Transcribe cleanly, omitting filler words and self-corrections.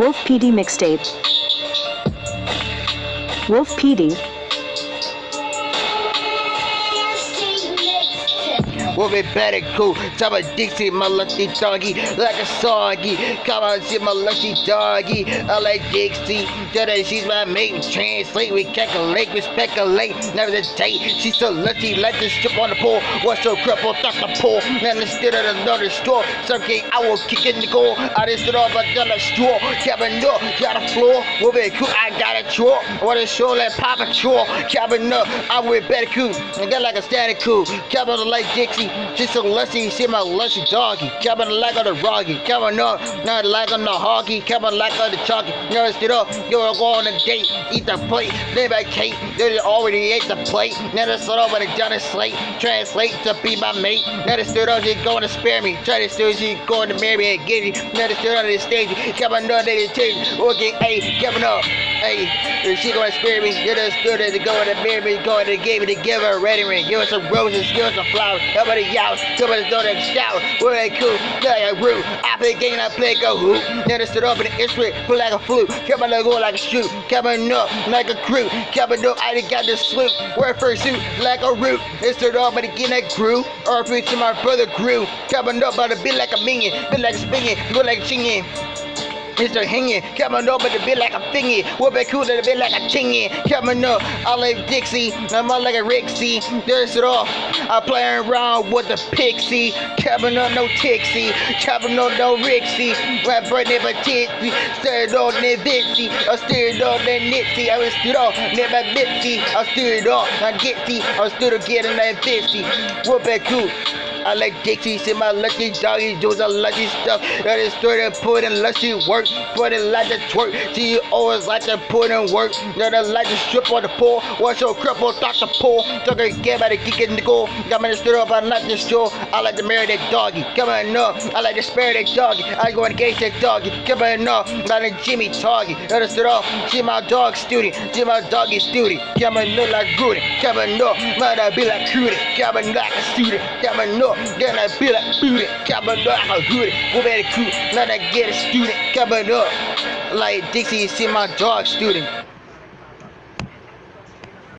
Wolf PD mixtape. Wolf PD. Wolfie, Bandikoot, top of Dixie, my lusty doggy, like a soggy. Come on, see my lusty doggy. I like Dixie, that she's my mate. Translate, we calculate, we speculate. Never the date, she's so lusty, like the strip on the pole. What's so crippled, that's the pole. Then instead of another straw, something I will kick in the goal. I just stood off another straw. Cabin up, got a floor. Wolfie, cool, I got a draw. What a show, like Papa Chore. Cabin up, I'm with Bandikoot. I got like a static cool. Cabin like Dixie. She's so lusty, see my lusty doggy. Cabin like on the roggy. Cabin up, not like on the hoggy. Cabin like on the chalky. Never stood up, you wanna go on a date, eat the plate. They by Kate, they already ate the plate. Never stood up on a Johnny Slate. Translate to be my mate. Never stood up, she going to spare me. Try to steal, she going to marry me and get me. Never stood on the stage. Cabin up, they didn't change. Okay, hey, Cabin up. Hey, she gonna spare me. You just stood there to go and marry me, going to give me to give her a wedding ring. Give her some roses, give her some flowers. Everybody yells, somebody throw that shower. We're like cool, like a root. I play game, I play a hoop. Then I stood up in the instrument, play like a flute. Come on, go like a shoot. Come on up, like a crew. Come on up, I done got the swoop. Wear fursuit, like a root. They stood up, but again that grew. Or preach to my brother grew. Come on up, but a bit like a minion, bit like a spinning, go like a chingin'. It's a hanging, coming up with a bit like a thingy. We'll be cool a bit like a chinging. Coming up, I like Dixie, I'm all like a Rixie. There's it off, I'm playing around with the pixie. Coming up, no Tixie, coming up, no Rixie. My brother never tipsy, stirred on that Dixie. I stirred on that Nitsy, I was stood off, never Bitsy. I stirred off, I get see, I stood up getting that Bitsy. We'll be cool. I like Dixie, see my lucky doggy, do some lucky stuff. That is started putting lusty work, putting like the twerk. See, you always like to put in work. That I like to strip on the pole. What's your cripple, Dr. Pole? Took a get by the kick in the goal. Got me to stir up, I like this show. I like to marry that doggy. Come on up, I like to spare that doggy. I go and engage that doggy. Come on up, like a Jimmy Toggy. Let us stir up, see my dog student, see my doggy student. Come on up like Rudy. Come on up, might I be like Rudy. Come on like a student. Come on up. Then I be like booty, coming up like a hoodie. Go back to crew, let I get a student coming up like Dixie, see my dog student.